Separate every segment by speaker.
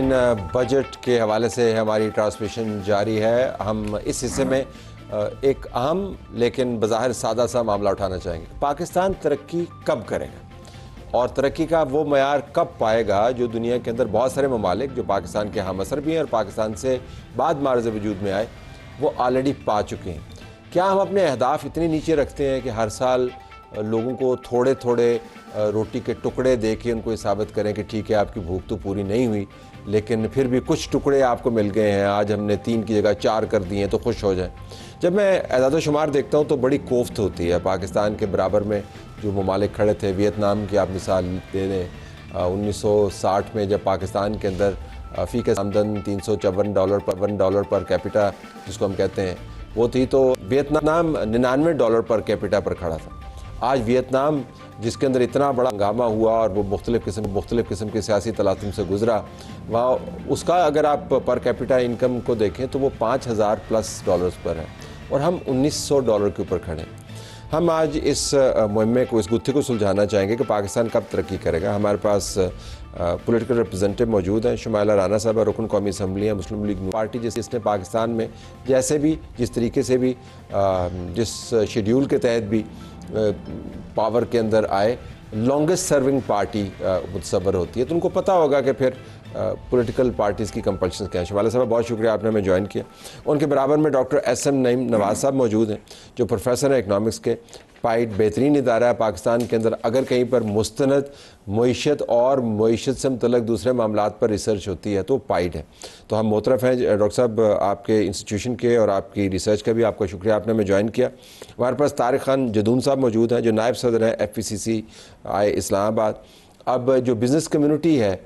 Speaker 1: नाज़रीन, बजट के हवाले से हमारी ट्रांसमिशन जारी है। हम इस हिस्से में एक अहम लेकिन बज़ाहिर सादा सा मामला उठाना चाहेंगे। पाकिस्तान तरक्की कब करेगा और तरक्की का वो मयार कब पाएगा जो दुनिया के अंदर बहुत सारे ममालिक जो पाकिस्तान के हम असर भी हैं और पाकिस्तान से बाद मार्ज़ वजूद में आए वो ऑलरेडी पा चुके हैं। क्या हम अपने अहदाफ इतने नीचे रखते हैं कि हर साल लोगों को थोड़े थोड़े रोटी के टुकड़े दे के उनको ये साबित करें कि ठीक है आपकी भूख तो पूरी नहीं हुई लेकिन फिर भी कुछ टुकड़े आपको मिल गए हैं, आज हमने 3 की जगह 4 कर दिए हैं तो खुश हो जाएं। जब मैं एदाद शुमार देखता हूँ तो बड़ी कोफ्त होती है। पाकिस्तान के बराबर में जो ममालिक खड़े थे, वियतनाम की आप मिसाल दे दें, 1960 में जब पाकिस्तान के अंदर फ़ी के आमदन $354 पर कैपिटा जिसको हम कहते हैं वो थी, तो वियतनाम $99 पर कैपिटा पर खड़ा था। आज वियतनाम जिसके अंदर इतना बड़ा हंगामा हुआ और वो मुख्तलिफ़ किस्म के सियासी तलातुम से गुजरा, वहाँ उसका अगर आप पर कैपिटा इनकम को देखें तो वो $5000+ पर है और हम $1900 के ऊपर खड़े हैं। हम आज इस मुहिम्मे को, इस गुत्थे को सुलझाना चाहेंगे कि पाकिस्तान कब तरक्की करेगा। हमारे पास पॉलिटिकल रिप्रेजेंटेटिव मौजूद हैं। शुमाइला राना साहब रुकन कौमी असम्बली है मुस्लिम लीग पार्टी, जिसने पाकिस्तान में जैसे भी जिस तरीके से भी जिस शेड्यूल के तहत भी पावर के अंदर आए, लॉन्गेस्ट सर्विंग पार्टी मुतसबर होती है, तो उनको पता होगा कि फिर पॉलिटिकल पार्टीज़ की कंपल्शन क्या है। शुमाइला साहब बहुत शुक्रिया आपने हमें ज्वाइन किया। उनके बराबर में डॉक्टर SM नईम नवाज़ साहब मौजूद हैं जो प्रोफेसर हैं इकनॉमिक्स के। पाइड बेहतरीन इदारा है पाकिस्तान के अंदर, अगर कहीं पर मुस्तनद मईशत और मईशत से मुतल्लक दूसरे मामलात पर रिसर्च होती है तो पाइड है। तो हम मोतरफ़ हैं डॉक्टर साहब आपके इंस्टीट्यूशन के और आपकी रिसर्च का भी आपका शुक्रिया, आपने हमें ज्वाइन किया। हमारे पास तारिक खान जदून साहब मौजूद हैं जो नायब सदर हैं FPCCI इस्लामाबाद। अब जो बिज़नेस कम्यूनिटी है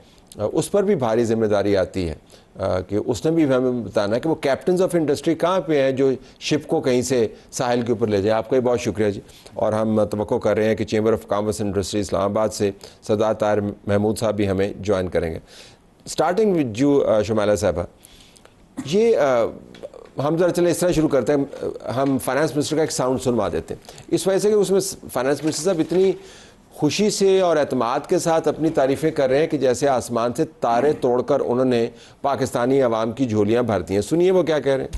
Speaker 1: उस पर भी भारी जिम्मेदारी आती है कि उसने भी हमें बताना है कि वो कैप्टन्स ऑफ इंडस्ट्री कहाँ पे हैं जो शिप को कहीं से साहिल के ऊपर ले जाए। आपका भी बहुत शुक्रिया जी। और हम तवक्को कर रहे हैं कि chamber of commerce industry Islamabad से सरदार ताहिर महमूद साहब भी हमें ज्वाइन करेंगे। स्टार्टिंग विद यू शुमाइला साहबा, ये हम ज़रा चले इस तरह शुरू करते हैं, हम फाइनेंस मिनिस्टर का एक साउंड सुनवा देते हैं इस वजह से कि उसमें फाइनेंस मिनिस्टर साहब इतनी खुशी से और एतमाद के साथ अपनी तारीफ़ें कर रहे हैं कि जैसे आसमान से तारे तोड़कर उन्होंने पाकिस्तानी अवाम की झोलियां भर दी हैं। सुनिए वो क्या कह रहे हैं।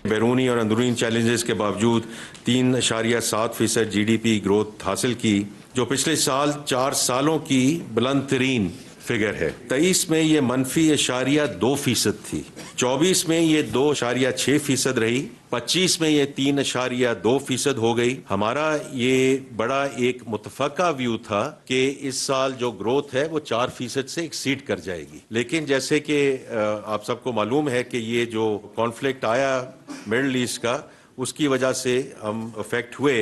Speaker 2: बैरूनी और अंदरूनी चैलेंजेस के बावजूद 3.7% GDP ग्रोथ हासिल की, जो पिछले साल 4 सालों की बुलंद तरीन फिगर है। 23 में ये -2% थी, 24 में ये 2.6% रही, 25 में ये 3.2% हो गई। हमारा ये बड़ा एक मुतफ़क्का व्यू था कि इस साल जो ग्रोथ है वो 4% से एक्सीड कर जाएगी, लेकिन जैसे कि आप सबको मालूम है कि ये जो कॉन्फ्लिक्ट आया मिडल ईस्ट का, उसकी वजह से हम अफेक्ट हुए।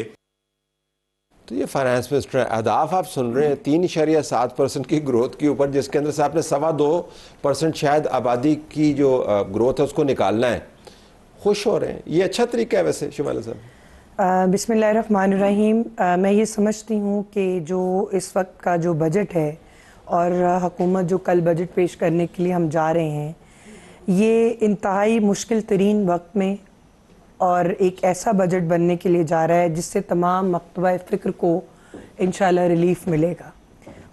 Speaker 1: तो ये फाइनेंस मिनिस्टर अहदाफ आप सुन रहे हैं 3.7% की ग्रोथ के ऊपर, जिसके अंदर से आपने 2.25% शायद आबादी की जो ग्रोथ है उसको निकालना है। खुश हो रहे हैं, ये अच्छा तरीका है वैसे शुमाइला साहब।
Speaker 3: बिस्मिल्लाहिर्रहमानिर्रहीम। मैं ये समझती हूँ कि जो इस वक्त का जो बजट है और हुकूमत जो कल बजट पेश करने के लिए हम जा रहे हैं, ये इंतहाई मुश्किल तरीन वक्त में और एक ऐसा बजट बनने के लिए जा रहा है जिससे तमाम मकतबा फ़िक्र को इंशाल्लाह रिलीफ मिलेगा।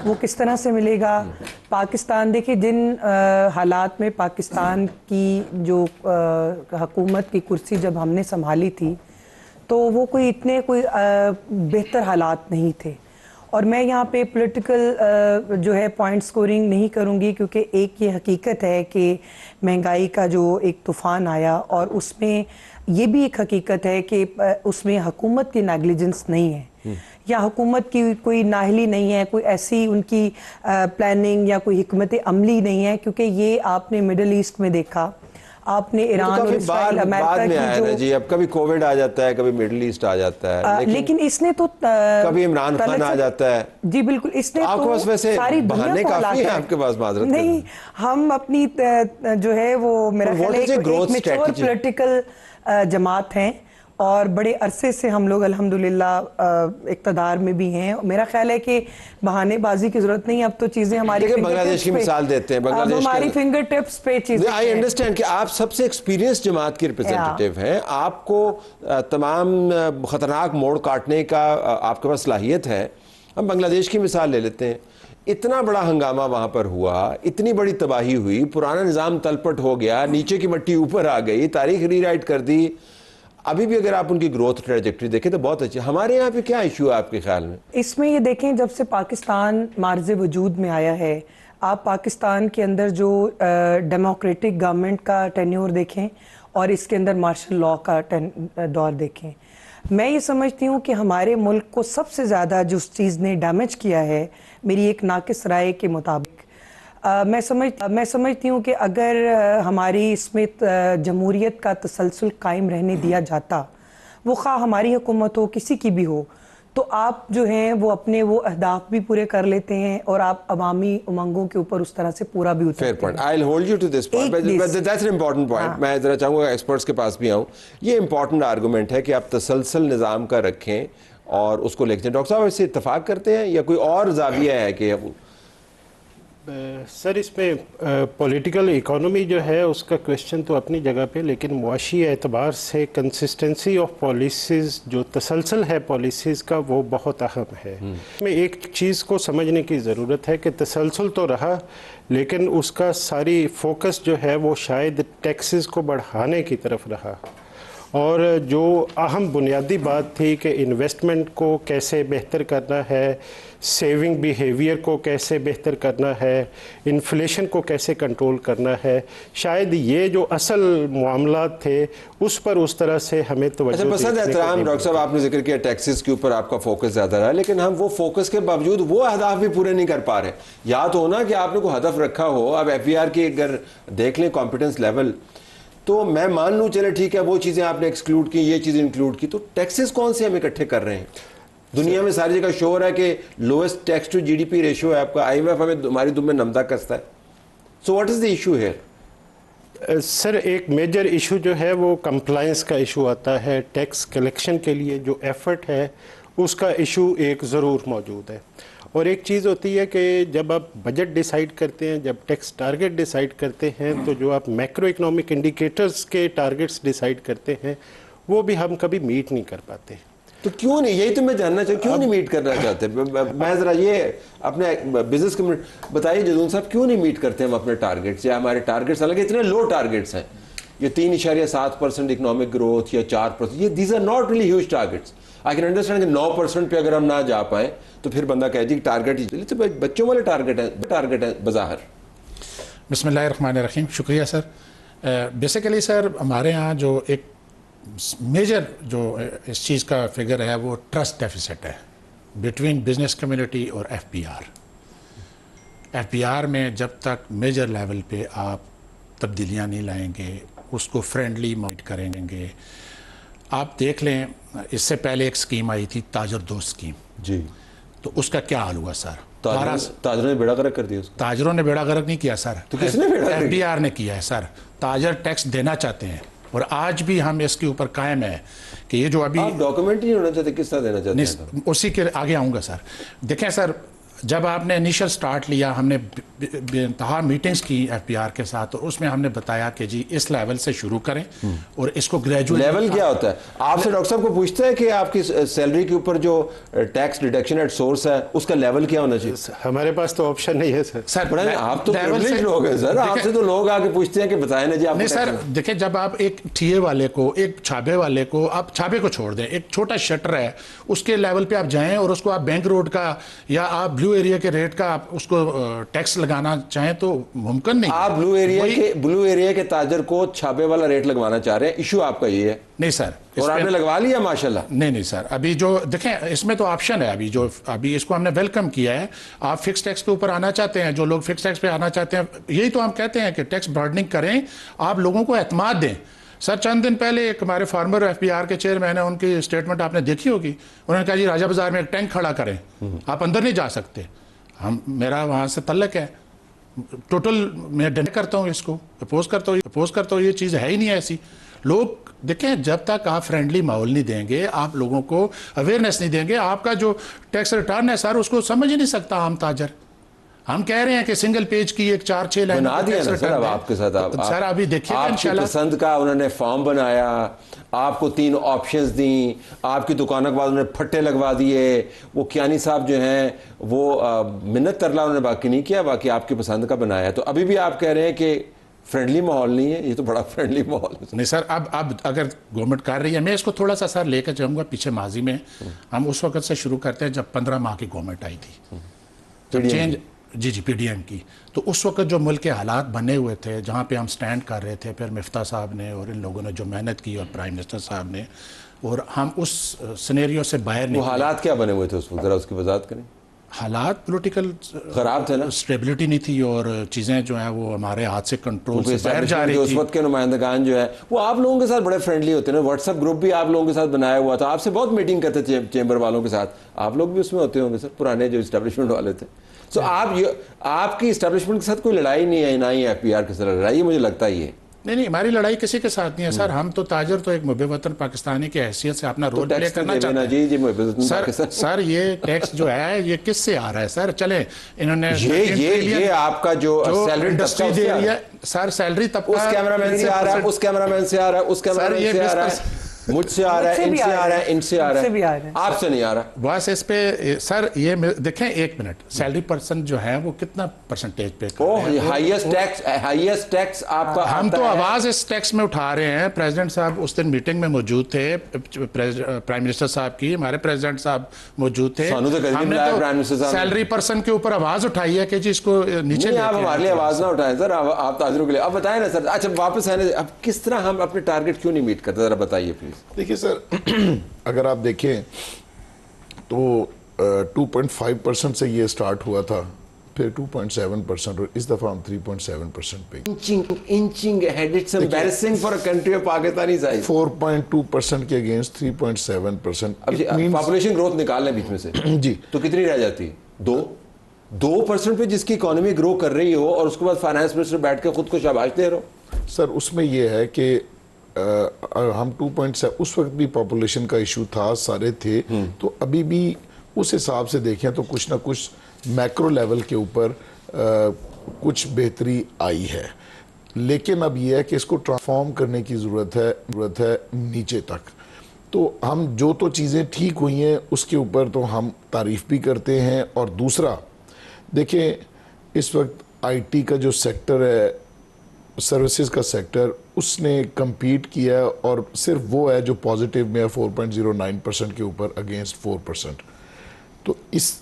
Speaker 3: वो किस तरह से मिलेगा? पाकिस्तान, देखिए जिन हालात में पाकिस्तान की जो हुकूमत की कुर्सी जब हमने संभाली थी तो वो कोई बेहतर हालात नहीं थे। और मैं यहाँ पे पॉलिटिकल जो है पॉइंट स्कोरिंग नहीं करूँगी, क्योंकि एक ये हकीकत है कि महंगाई का जो एक तूफ़ान आया और उसमें ये भी एक हकीकत है कि उसमें हुकूमत की नेग्लिजेंस नहीं है या हुकूमत की कोई नाहली नहीं है, कोई ऐसी उनकी प्लानिंग या कोई हिकमत अमली नहीं है, क्योंकि ये आपने मिडल ईस्ट में देखा, आपने ईरान और इस्राइल अमेरिका की जो
Speaker 1: जी, अब कभी कोविड आ जाता है, कभी मिडल ईस्ट आ जाता है,
Speaker 3: लेकिन इसने तो
Speaker 1: कभी इमरान खान आ जाता है।
Speaker 3: जी बिल्कुल, इसने
Speaker 1: आपके पास वैसे बहाने काफी हैं आपके पास, माजरत
Speaker 3: नहीं, हम अपनी जो है वो मेरा ख्याल है मैच्योर पॉलिटिकल जमात हैं और बड़े अरसे से हम लोग अल्हम्दुलिल्लाह इक़्तिदार में भी हैं। मेरा ख्याल है कि बहानेबाजी की जरूरत नहीं, अब तो चीजें हमारी
Speaker 1: बांग्लादेश की मिसाल देते हैं, बांग्लादेश
Speaker 3: हमारी फिंगर टिप्स पे चीजें।
Speaker 1: आई अंडरस्टैंड कि आप सबसे एक्सपीरियंस जमात के रिप्रेजेंटेटिव हैं, आपको तमाम खतरनाक मोड़ काटने का आपके पास सलाहियत है। हम बांग्लादेश की मिसाल ले लेते हैं। इतना बड़ा हंगामा वहां पर हुआ, इतनी बड़ी तबाही हुई, पुराना निज़ाम तलपट हो गया, नीचे की मट्टी ऊपर आ गई, तारीख रीराइट कर दी। अभी भी अगर आप उनकी ग्रोथ ट्रेजेक्टरी देखें तो बहुत अच्छी। हमारे यहाँ पे क्या इशू है आपके ख्याल में?
Speaker 3: इसमें ये देखें, जब से पाकिस्तान मार्ज़े वजूद में आया है, आप पाकिस्तान के अंदर जो डेमोक्रेटिक गवर्नमेंट का टेन्योर देखें और इसके अंदर मार्शल लॉ का दौर देखें, मैं ये समझती हूँ कि हमारे मुल्क को सबसे ज़्यादा जिस चीज़ ने डैमेज किया है, मेरी एक नाकिस राय के मुताबिक, मैं समझती हूँ कि अगर हमारी इसमें जमहूरियत का तसलसल कायम रहने दिया जाता, वो खा हमारी हुकूमत हो किसी की भी हो, तो आप जो हैं वो अपने वो अहदाफ भी पूरे कर लेते हैं और आप अवामी उमंगों के ऊपर उस तरह से पूरा भी उतरते हैं।
Speaker 1: Fair point, I will hold you to this point, that's an important point. मैं जरा चाहूँगा एक्सपर्ट्स के पास भी आऊँ। ये इंपॉर्टेंट आर्गूमेंट है कि आप तसलसल निज़ाम का रखें और उसको लेके डॉक्टर साहब इससे इत्तेफाक करते हैं या कोई और जाविया है कि
Speaker 4: सर इसमें पॉलिटिकल इकोनॉमी जो है उसका क्वेश्चन तो अपनी जगह पे, लेकिन मुआशी एतबार से कंसिस्टेंसी ऑफ पॉलिसीज़ जो तसलसल है पॉलिसीज़ का वो बहुत अहम है। में एक चीज़ को समझने की ज़रूरत है कि तसलसल तो रहा, लेकिन उसका सारी फोकस जो है वो शायद टैक्सेस को बढ़ाने की तरफ रहा। और जो अहम बुनियादी बात थी कि इन्वेस्टमेंट को कैसे बेहतर करना है, सेविंग बिहेवियर को कैसे बेहतर करना है, इन्फ्लेशन को कैसे कंट्रोल करना है, शायद ये जो असल मामला थे उस पर उस तरह से हमें तवज्जो
Speaker 1: पसंद है। एहतराम डॉक्टर साहब, आपने जिक्र किया टैक्सेस के ऊपर आपका फोकस ज़्यादा रहा, लेकिन हम वो फोकस के बावजूद वो अहदाफ भी पूरे नहीं कर पा रहे। याद हो ना कि आपने कोई हदफ रखा हो, अब FBR की अगर देख लें कॉम्पिटेंस लेवल, तो मैं मान लूँ चले ठीक है वो चीज़ें आपने एक्सक्लूड की, ये चीज़ इंक्लूड की, तो टैक्सेस कौन से हम इकट्ठे कर रहे हैं? दुनिया में सारी जगह शोर है कि lowest tax to GDP ratio है आपका, IMF हमें हमारी दुम में नमदा कसता है। So what is the issue here?
Speaker 4: Sir एक मेजर इशू जो है वो कंप्लायंस का इशू आता है। टैक्स कलेक्शन के लिए जो एफर्ट है उसका इशू एक ज़रूर मौजूद है। और एक चीज़ होती है कि जब आप बजट डिसाइड करते हैं, जब टैक्स टारगेट डिसाइड करते हैं, तो जो आप मैक्रो इकोनॉमिक इंडिकेटर्स के टारगेट्स डिसाइड करते हैं वो भी हम कभी मीट नहीं कर पाते।
Speaker 1: तो क्यों नहीं, यही तो मैं जानना चाहूँ, क्यों नहीं मीट करना चाहते? मैं ज़रा ये अपने बिजनेस कम्युनिटी बताइए जदून साहब, क्यों नहीं मीट करते हम अपने टारगेट्स? या हमारे टारगेट्स हालांकि इतने लो टारगेट्स हैं, ये 3.7% इकोनॉमिक ग्रोथ या 4%, ये these are not really huge targets. I can understand कि 9% पे अगर हम ना जा पाए तो फिर बंदा कह जी टारगेट ही, तो बच्चों वाले टारगेट है बज़ाहिर।
Speaker 5: बिस्मिल्लाहिर्रहमानिर्रहीम, शुक्रिया सर। बेसिकली सर हमारे यहाँ जो एक मेजर जो इस चीज़ का फिगर है वो ट्रस्ट डेफिसिट है बिटवीन बिजनेस कम्युनिटी और FBR में जब तक मेजर लेवल पे आप तब्दीलियाँ नहीं लाएंगे, उसको फ्रेंडली माइट करेंगे। आप देख लें, इससे पहले एक स्कीम आई थी ताजर दोस्त स्कीम
Speaker 1: जी,
Speaker 5: तो उसका क्या हाल हुआ सर?
Speaker 1: ताजरों ने बेड़ा गर्क कर दिया उसको।
Speaker 5: ताजरों ने बेड़ा गर्क नहीं किया सर,
Speaker 1: तो किसने बेड़ा गर्क?
Speaker 5: FBR ने किया है सर। ताजर टैक्स देना चाहते हैं और आज भी हम इसके ऊपर कायम है कि ये जो अभी
Speaker 1: आप डॉक्यूमेंट नहीं होना चाहते, किस तरह देना चाहते हैं?
Speaker 5: उसी के आगे आऊँगा सर। देखें सर, जब आपने इनिशियल स्टार्ट लिया, हमने बेइंतहा मीटिंग्स की FBR के साथ, तो उसमें हमने बताया कि जी इस लेवल से शुरू करें और इसको ग्रेजुएट।
Speaker 1: लेवल क्या होता है? आपसे डॉक्टर साहब को पूछते हैं कि आपकी सैलरी के ऊपर जो टैक्स डिडक्शन एट सोर्स है उसका लेवल क्या होना चाहिए?
Speaker 4: हमारे पास तो ऑप्शन नहीं है सर।
Speaker 1: आप तो प्रिविलेज्ड लोग हैं सर, आपसे तो लोग आके पूछते हैं कि बताएं ना जी आप।
Speaker 5: नहीं सर, देखिए जब आप एक ठिए वाले को, एक छाबे वाले को, आप छाबे को छोड़ दें, एक छोटा शटर है उसके लेवल पे आप जाएं और उसको आप बैंक रोड का या आप ब्लू एरिया के रेट का आप उसको टैक्स लगाना चाहें तो मुमकिन नहीं।
Speaker 1: आप ब्लू एरिया के ताजर को छाबे वाला रेट लगवाना चाह रहे हैं, इशू आपका ये है?
Speaker 5: नहीं सर,
Speaker 1: और आपने लगवा लिया माशाल्लाह।
Speaker 5: नहीं सर, अभी जो देखें इसमें तो ऑप्शन है, अभी इसको हमने वेलकम किया है। आप फिक्स टैक्स के ऊपर आना चाहते हैं, जो लोग फिक्स टैक्स पे आना चाहते हैं, यही तो हम कहते हैं कि टैक्स बर्डनिंग करें, आप लोगों को एतमाद दें। सर चंद दिन पहले एक हमारे फार्मर FBR के चेयरमैन है, उनकी स्टेटमेंट आपने देखी होगी, उन्होंने कहा जी राजा बाजार में एक टैंक खड़ा करें, आप अंदर नहीं जा सकते। मेरा वहाँ से तल्लक है, टोटल मैं डिनाई करता हूँ, इसको अपोज करता हूँ, ये चीज़ है ही नहीं ऐसी। लोग देखें, जब तक आप फ्रेंडली माहौल नहीं देंगे, आप लोगों को अवेयरनेस नहीं देंगे, आपका जो टैक्स रिटर्न है सर उसको समझ ही नहीं सकता आम ताजर। हम कह रहे हैं कि सिंगल पेज की एक 4-6 लाइन
Speaker 1: बना दिया ना सर अब आपके साथ। आप
Speaker 5: सर अभी देखिए
Speaker 1: आपकी
Speaker 5: इंशाल्लाह
Speaker 1: पसंद का उन्होंने फॉर्म बनाया, आपको 3 ऑप्शंस दी, आपकी दुकानों के बाद उन्होंने फट्टे लगवा दिए। वो कियानी साहब जो हैं वो मिन्नत तरला उन्होंने बाकी नहीं किया, बाकी आपकी पसंद का बनाया। तो अभी भी आप कह रहे हैं कि फ्रेंडली माहौल नहीं है, ये तो बड़ा फ्रेंडली माहौल है।
Speaker 5: नहीं सर, अब अगर गवर्नमेंट कर रही है, मैं इसको थोड़ा सा सर लेकर जाऊंगा पीछे माजी में। हम उस वक्त से शुरू करते हैं जब 15 माह की गवर्नमेंट आई थी, जब चेंज जी पीडीएम की। तो उस वक्त जो मुल्क के हालात बने हुए थे, जहाँ पे हम स्टैंड कर रहे थे, फिर मिफ्ता साहब ने और इन लोगों ने जो मेहनत की और प्राइम मिनिस्टर साहब ने, और हम उस सिनेरियो से बाहर
Speaker 1: वो
Speaker 5: निकले।
Speaker 1: हालात क्या बने हुए थे उस वक्त, जरा उसकी वजाहत करें।
Speaker 5: हालात पॉलिटिकल
Speaker 1: खराब थे ना,
Speaker 5: स्टेबिलिटी नहीं थी और चीज़ें जो है वो हमारे हाथ से कंट्रोल से बाहर जा रही
Speaker 1: उस
Speaker 5: थी।
Speaker 1: वक्त के नुमाइंदगान जो है वो आप लोगों के साथ बड़े फ्रेंडली होते हैं ना। व्हाट्सएप ग्रुप भी आप लोगों के साथ बनाया हुआ था, आपसे बहुत मीटिंग करते थे चेंबर वालों के साथ। आप लोग भी उसमें होते होंगे सर, पुराने जो इस्टेब्लिशमेंट वाले थे। तो आपकी इस्टेब्लिशमेंट के साथ कोई लड़ाई नहीं है, ना ही FPR के साथ लड़ाई है, मुझे लगता ही है।
Speaker 5: नहीं, हमारी लड़ाई किसी के साथ नहीं है सर। हम तो ताजर तो एक मुबे वतन पाकिस्तानी की हैसियत से अपना रोल प्ले करना चाहते हैं। सर ये टैक्स जो है ये किससे आ रहा है सर? चले इन्होंने
Speaker 1: ये आपका जो सैलरी
Speaker 5: इंडस्ट्री दे रही है सर, सैलरी तब
Speaker 1: उस कैमरामैन से आ रहा है, उस कैमरामैन से आ रहा है, उस कैमरामैन से आ रहा है, मुझसे आ रहा है, इनसे आ रहा है, इनसे आ रहा है, आपसे नहीं आ रहा।
Speaker 5: बस इस पे सर ये देखें, 1 मिनट, सैलरी पर्सन जो है वो कितना परसेंटेज पे कर रहे हैं?
Speaker 1: हाईएस्ट टैक्स आपका।
Speaker 5: हम तो आवाज इस टैक्स में उठा रहे हैं। प्रेसिडेंट साहब उस दिन मीटिंग में मौजूद थे, प्राइम मिनिस्टर साहब की, हमारे प्रेसिडेंट साहब मौजूद थे। हमने तो सैलरी पर्सन के ऊपर आवाज उठाई है कि जी इसको नीचे।
Speaker 1: आप हमारे लिए आवाज ना उठाएं सर, आप ताजरों के लिए। अब बताएं ना सर। अच्छा वापस आने, अब किस तरह हम अपने टारगेट क्यों नहीं मीट करते, जरा बताइए प्लीज।
Speaker 6: देखिए सर, अगर आप देखें तो 2.5% से ये स्टार्ट हुआ था, फिर 2.7% और इस दफा हम 3.7% पे।
Speaker 1: Inching ahead, it's embarrassing for a country of Pakistani size।
Speaker 6: 4.2% के अगेंस्ट 3.7%।
Speaker 1: अब पॉपुलेशन ग्रोथ निकाल लें बीच में से
Speaker 6: जी,
Speaker 1: तो कितनी रह जाती है? 2% पे जिसकी इकोनॉमी ग्रो कर रही हो और उसके बाद फाइनेंस मिनिस्टर बैठ के खुद को शाबाश दे रहे हो।
Speaker 6: सर उसमें यह है कि हम 2.7, उस वक्त भी पॉपुलेशन का इशू था, सारे थे। तो अभी भी उस हिसाब से देखें तो कुछ ना कुछ मैक्रो लेवल के ऊपर कुछ बेहतरी आई है, लेकिन अब यह है कि इसको ट्रांसफॉर्म करने की ज़रूरत है नीचे तक। तो हम जो तो चीज़ें ठीक हुई हैं उसके ऊपर तो हम तारीफ़ भी करते हैं। और दूसरा देखें, इस वक्त IT का जो सेक्टर है, सर्विसेज का सेक्टर, उसने कम्पीट किया और सिर्फ वो है जो पॉजिटिव में है 4.09% के ऊपर अगेंस्ट 4%। तो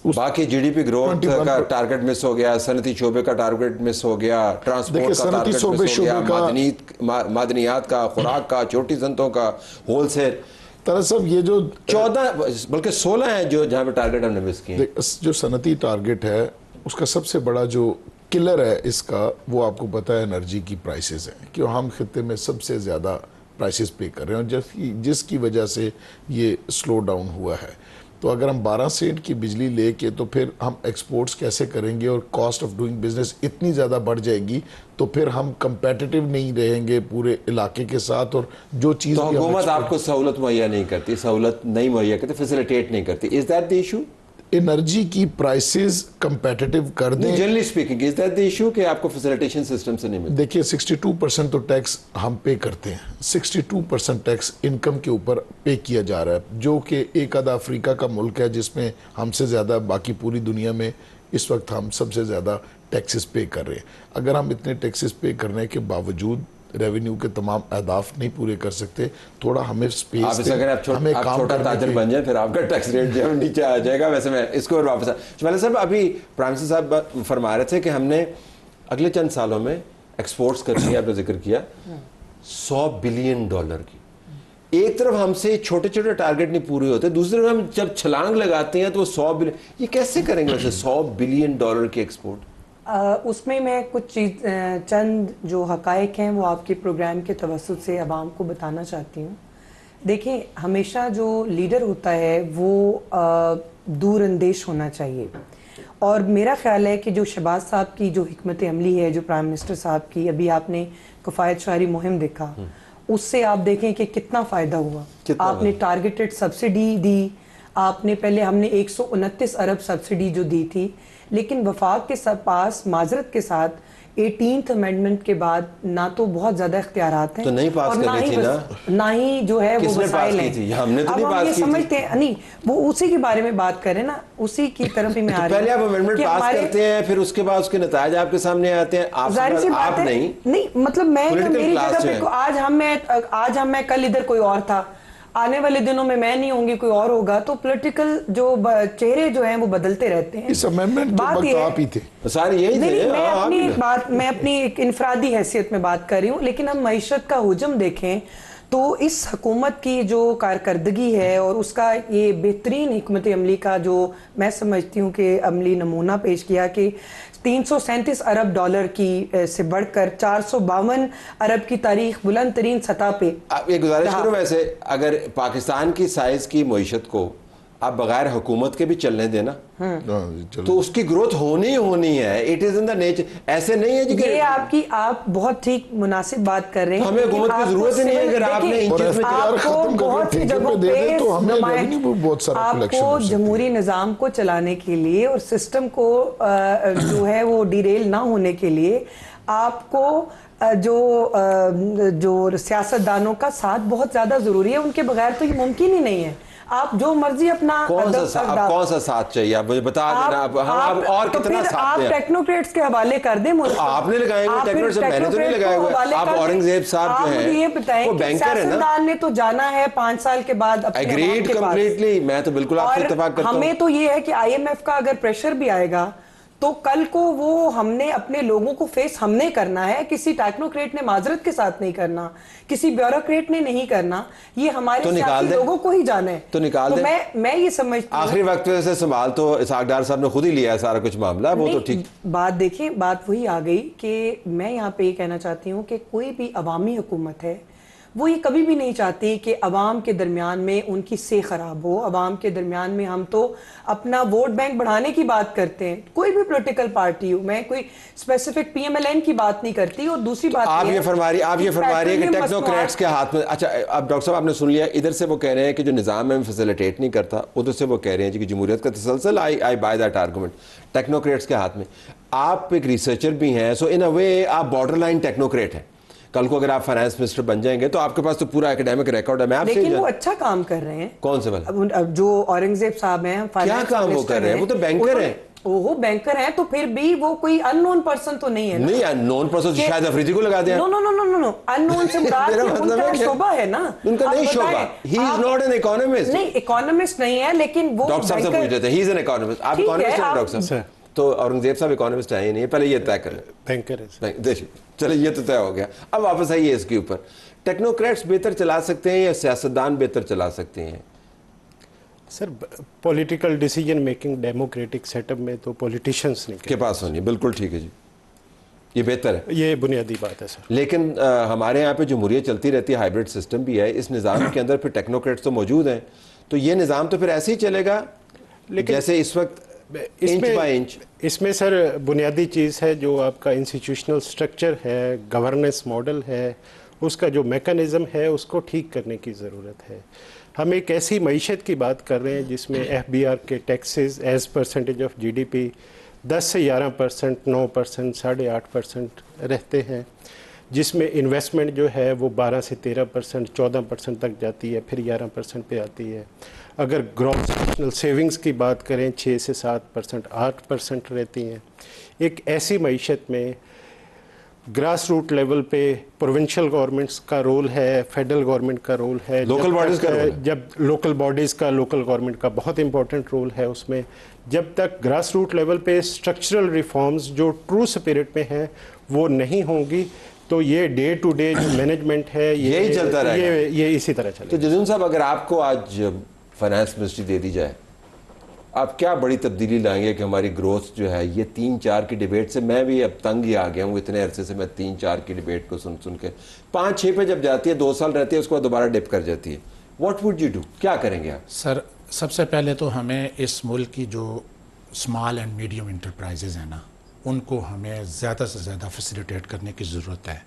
Speaker 1: बाकी GDP ग्रोथ का टारगेट मिस हो गया, सनती शोबे का टारगेट मिस हो गया, ट्रांसपोर्ट का टारगेट मिस हो गया, मादनियात का, खुराक का, छोटी सनतों का, होलसेल।
Speaker 6: दरअसल ये जो
Speaker 1: 14 बल्कि 16 है जो जहाँ पे टारगेट हमने मिस किए।
Speaker 6: जो सनती टारगेट है उसका सबसे बड़ा जो किलर है इसका, वो आपको पता है एनर्जी की प्राइसेस हैं कि हम खित्ते में सबसे ज़्यादा प्राइसेस पे कर रहे हैं, और जिसकी वजह से ये स्लो डाउन हुआ है। तो अगर हम 12 सेंट की बिजली लेके तो फिर हम एक्सपोर्ट्स कैसे करेंगे, और कॉस्ट ऑफ डूइंग बिजनेस इतनी ज़्यादा बढ़ जाएगी तो फिर हम कंपेटिटिव नहीं रहेंगे पूरे इलाके के साथ। और जो चीज़
Speaker 1: तो हुकूमत आपको सहूलत मुहैया नहीं करती, सहूलत नहीं मुहैया करती, फैसिलिटेट नहीं करती। Is that the issue?
Speaker 6: Energy की प्राइसेस कंपेटिटिव कर दें।
Speaker 1: Generally speaking is that the issue कि आपको फैसिलिटेशन सिस्टम से नहीं मिलता?
Speaker 6: देखिए 62% तो टैक्स हम पे करते हैं, 62% टैक्स इनकम के ऊपर पे किया जा रहा है, जो कि एक आधा अफ्रीका का मुल्क है जिसमें हमसे ज़्यादा, बाकी पूरी दुनिया में इस वक्त हम सबसे ज़्यादा टैक्सेस पे कर रहे हैं। अगर हम इतने टैक्सेस पे करने के बावजूद रेवेन्यू के तमाम अहदाफ नहीं पूरे कर सकते, थोड़ा हमें स्पेस
Speaker 1: हमें आप छोटा ताजर बन जाए, फिर आपका टैक्स रेट जो है नीचे आ जाएगा। वैसे मैं इसको और वापस शुमाइला साहब, अभी प्राइम मिनिस्टर साहब फरमा रहे थे कि हमने अगले चंद सालों में एक्सपोर्ट्स करनी है, आपने जिक्र किया $100 बिलियन की। एक तरफ हमसे छोटे छोटे टारगेट नहीं पूरे होते, दूसरी तरफ हम जब छलांग लगाते हैं तो 100 बिलियन, ये कैसे करेंगे वैसे $100 बिलियन की एक्सपोर्ट?
Speaker 3: उसमें मैं कुछ चंद जो हकायक हैं वो आपके प्रोग्राम के तवस्सुत से अवाम को बताना चाहती हूँ। देखें, हमेशा जो लीडर होता है वो दूर अंदेश होना चाहिए, और मेरा ख्याल है कि जो शहबाज साहब की जो हिकमत अमली है, जो प्राइम मिनिस्टर साहब की, अभी आपने किफ़ायत शहरी मुहिम देखा, उससे आप देखें कि कितना फ़ायदा हुआ। आपने टारगेटेड सब्सिडी दी, आपने पहले हमने 129 अरब सब्सिडी जो दी थी, लेकिन वफाक के पास माजरत के साथ 18th अमेंडमेंट के बाद ना तो बहुत ज्यादा इख्तियारात हैं
Speaker 1: तो नहीं पास
Speaker 3: और
Speaker 1: करनी थी
Speaker 3: ना ही जो है वो
Speaker 1: किसने
Speaker 3: वसाइल
Speaker 1: पास
Speaker 3: हैं।
Speaker 1: की थी? हमने तो
Speaker 3: अब
Speaker 1: नहीं
Speaker 3: हम
Speaker 1: पास
Speaker 3: ये
Speaker 1: की थी।
Speaker 3: समझते हैं नहीं, वो उसी के बारे में बात करें ना, उसी की तरफ ही मैं आ रही
Speaker 1: पहले आप
Speaker 3: हूं
Speaker 1: अमेंडमेंट
Speaker 3: कि
Speaker 1: पास
Speaker 3: हमारे-
Speaker 1: करते हैं, फिर उसके बाद उसके नतायज आपके सामने आते हैं।
Speaker 3: जाहिर सी बात
Speaker 1: आप
Speaker 3: है,
Speaker 1: नहीं
Speaker 3: मतलब मैं या
Speaker 1: Political
Speaker 3: मेरी
Speaker 1: class
Speaker 3: जगह
Speaker 1: जो
Speaker 3: पे
Speaker 1: है।
Speaker 3: आज हम मैं कल इधर कोई और था, आने वाले दिनों में मैं नहीं होंगी कोई और होगा, तो पॉलिटिकल जो चेहरे जो हैं वो बदलते रहते हैं।
Speaker 6: इस अमेंडमेंट के
Speaker 3: बात
Speaker 6: वक्त
Speaker 3: ये है-
Speaker 6: आप ही थे।
Speaker 1: सारे यही
Speaker 3: नहीं,
Speaker 1: थे।
Speaker 3: मैं अपनी एक इनफरादी हैसियत में बात कर रही हूँ, लेकिन हम मईशत का हुजम देखें तो इस हुकूमत की जो कारकर्दगी है और उसका ये बेहतरीन हिकमत अमली का जो मैं समझती हूँ कि अमली नमूना पेश किया कि 337 अरब डॉलर की से बढ़कर 452 अरब की तारीख बुलंद तरीन सतह पे।
Speaker 1: आप ये गुजारिश करूं, वैसे अगर पाकिस्तान की साइज की मईशत को आप बगैर हुकूमत के भी चलने देना तो उसकी ग्रोथ होनी ही होनी है। It is in the nature. ऐसे नहीं है जी कि
Speaker 3: ये आप बहुत ठीक मुनासिब बात कर रहे हैं।
Speaker 1: हमें हुकूमत की जरूरत ही नहीं है अगर आपने
Speaker 3: देखिए,
Speaker 1: इंचेस में
Speaker 3: आपको बहुत सी जगहों पे आपको जमहूरी निज़ाम को चलाने के लिए और सिस्टम को जो है वो डिरेल ना होने के लिए आपको जो सियासतदानों का साथ बहुत ज्यादा जरूरी है। उनके बगैर तो ये मुमकिन ही नहीं है। आप जो मर्जी अपना
Speaker 1: कौन सा साथ चाहिए आप मुझे बता देना। आप और
Speaker 3: तो
Speaker 1: कितना
Speaker 3: फिर
Speaker 1: साथ
Speaker 3: आप
Speaker 1: दें?
Speaker 3: टेक्नोक्रेट्स के हवाले कर दें मुल्क को।
Speaker 1: आपने लगाए हुए
Speaker 3: आप फिर
Speaker 1: टेक्नोक्रेट्स, मैंने तो नहीं लगाए हुए।
Speaker 3: हवाले
Speaker 1: आप
Speaker 3: कर दें।
Speaker 1: औरंगजेब साहब जो
Speaker 3: आप
Speaker 1: हैं,
Speaker 3: मुझे ये बताएं
Speaker 1: वो
Speaker 3: कि
Speaker 1: बैंकर है ना।
Speaker 3: सियासतदान ने तो जाना है 5 साल के बाद अपने अवाम
Speaker 1: एग्रीड
Speaker 3: के पास।
Speaker 1: कंप्लीटली, मैं तो बिल्कुल आपसे
Speaker 3: और
Speaker 1: इत्तेफाक करता हूं।
Speaker 3: हमें तो ये है कि IMF का अगर प्रेशर भी आएगा तो कल को वो हमने अपने लोगों को फेस हमने करना है, किसी टेक्नोक्रेट ने माजरत के साथ नहीं करना, किसी ब्यूरोक्रेट ने नहीं करना, ये हमारे
Speaker 1: तो निकाल दे,
Speaker 3: लोगों को ही जाना है।
Speaker 1: तो निकाल दे।
Speaker 3: मैं ये समझती हूं
Speaker 1: आखिरी वक्त से संभाल तो इसहाक डार साहब ने खुद ही लिया है सारा कुछ मामला, वो तो ठीक।
Speaker 3: बात देखिए, बात वही आ गई कि मैं यहाँ पे ये कहना चाहती हूँ कि कोई भी अवामी हुकूमत है वो ये कभी भी नहीं चाहती कि अवाम के दरमियान में उनकी सेह खराब हो। अवाम के दरमियान में हम तो अपना वोट बैंक बढ़ाने की बात करते हैं, कोई भी पॉलिटिकल पार्टी हो, मैं कोई स्पेसिफिक PMLN की बात नहीं करती। और दूसरी बात
Speaker 1: आप ये फरमा रही है कि
Speaker 3: पेट्रोलियम
Speaker 1: टेक्नोक्रेट्स के हाथ में। अच्छा, अब डॉक्टर साहब आपने सुन लिया, इधर से वो कह रहे हैं कि जो निज़ाम है फैसिलिटेट नहीं करता, उधर से वो कह रहे हैं जी कि जमहूरियत का तसलसल। आई बाय दैट आर्गूमेंट। टेक्नोक्रेट्स के हाथ में। आप एक रिसर्चर भी हैं, सो इन अ वे आप बॉर्डर लाइन टेक्नोक्रेट हैं। कल को अगर आप फाइनेंस मिनिस्टर बन जाएंगे तो आपके पास तो पूरा एकेडमिक रिकॉर्ड है। मैं आपसे
Speaker 3: लेकिन वो अच्छा काम कर रहे हैं।
Speaker 1: कौन से वाला?
Speaker 3: अब जो औरंगजेब साहब हैं,
Speaker 1: क्या काम वो कर रहे हैं? वो तो बैंकर हैं।
Speaker 3: वो बैंकर हैं, तो फिर भी वो कोई अननोन पर्सन तो नहीं है ना।
Speaker 1: नहीं, अननोन पर्सन शायद अफरीदी को लगा दिया।
Speaker 3: No no no no no unknown से मुराद उनका शोभा है ना।
Speaker 1: उनका नहीं शोभा। He is not an economist.
Speaker 3: नहीं, इकोनॉमिस्ट नहीं है, लेकिन वो
Speaker 1: डॉक्टर साहब से पूछ लेते हैं, ही इज एन इकोनॉमिस्ट। आप इकोनॉमिस्ट हैं डॉक्टर साहब? तो औरंगजेब साहब इकोनॉमिस्ट है ही नहीं, पहले ये तय कर ले।
Speaker 4: बैंकर है।
Speaker 1: देखिए, चलो ये तो तय हो गया। अब वापस आइए इसके ऊपर। टेक्नोक्रेट्स बेहतर चला सकते हैं या सियासतदान बेहतर चला सकते हैं?
Speaker 4: Sir, political decision making democratic setup में तो पॉलिटिशियंस
Speaker 1: के पास होनी, बिल्कुल ठीक है जी, ये बेहतर है,
Speaker 4: ये बुनियादी बात है सर।
Speaker 1: लेकिन हमारे यहाँ पे जमहूरियत चलती रहती है, हाइब्रिड सिस्टम भी है। इस निज़ाम के अंदर फिर टेक्नोक्रेट्स तो मौजूद हैं, तो ये निज़ाम तो फिर ऐसे ही चलेगा जैसे इस वक्त इंच बाय इंच।
Speaker 4: इसमें सर बुनियादी चीज़ है जो आपका इंस्टीट्यूशनल स्ट्रक्चर है, गवर्नेंस मॉडल है, उसका जो मैकेनिज़्म है उसको ठीक करने की ज़रूरत है। हम एक ऐसी मईशत की बात कर रहे हैं जिसमें FBR के taxes as percentage of GDP 10 से 11%, 9%, 8.5% रहते हैं, जिसमें इन्वेस्टमेंट जो है वो 12 से 13%, 14% तक जाती है, फिर 11% पे आती है। अगर ग्रॉस नेशनल सेविंग्स की बात करें 6 से 7%, 8% रहती हैं। एक ऐसी मईशत में ग्रास रूट लेवल पे प्रोविंशियल गवर्नमेंट्स का रोल है, फेडरल गवर्नमेंट का रोल है,
Speaker 1: लोकल बॉडीज का रोल है।
Speaker 4: जब लोकल बॉडीज़ का, लोकल गवर्नमेंट का बहुत इंपॉर्टेंट रोल है उसमें। जब तक ग्रास रूट लेवल पे स्ट्रक्चरल रिफॉर्म्स जो ट्रू स्पिरिट में हैं वो नहीं होंगी तो ये डे टू डे जो मैनेजमेंट है
Speaker 1: यही चलता रहेगा,
Speaker 4: ये इसी तरह चलेगा।
Speaker 1: तो जजून साहब, अगर आपको आज फाइनेंस मिनिस्ट्री दे दी जाए, आप क्या बड़ी तब्दीली लाएंगे कि हमारी ग्रोथ जो है, ये 3-4 की डिबेट से मैं भी अब तंग ही आ गया हूँ। इतने अरसे से मैं 3-4 की डिबेट को सुन के 5-6 पे जब जाती है, 2 साल रहती है, उसके बाद दोबारा डिप कर जाती है। What would you do? क्या करेंगे आप?
Speaker 5: सर, सबसे पहले तो हमें इस मुल्क की जो स्मॉल एंड मीडियम इंटरप्राइजेज हैं ना, उनको हमें ज़्यादा से ज़्यादा फैसिलिटेट करने की ज़रूरत है।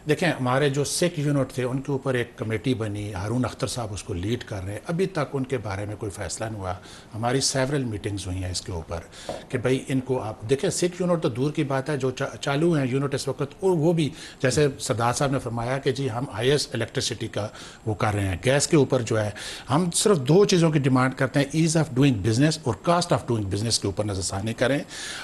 Speaker 5: देखें, हमारे जो सिख यूनिट थे उनके ऊपर एक कमेटी बनी, हारून अख्तर साहब उसको लीड कर रहे हैं, अभी तक उनके बारे में कोई फ़ैसला नहीं हुआ। हमारी सेवरल मीटिंग्स हुई हैं इसके ऊपर कि भाई इनको आप देखें, सिख यूनिट तो दूर की बात है, जो चालू हैं यूनिट इस वक्त, और वो भी जैसे सरदार साहब ने फरमाया कि जी हम हाईएस्ट इलेक्ट्रिसिटी का वो कर रहे हैं, गैस के ऊपर जो है हम सिर्फ 2 चीज़ों की डिमांड करते हैं, ईज़ ऑफ डूइंग बिजनेस और कास्ट ऑफ डूइंग बिजनेस के ऊपर नज़रसानी करें।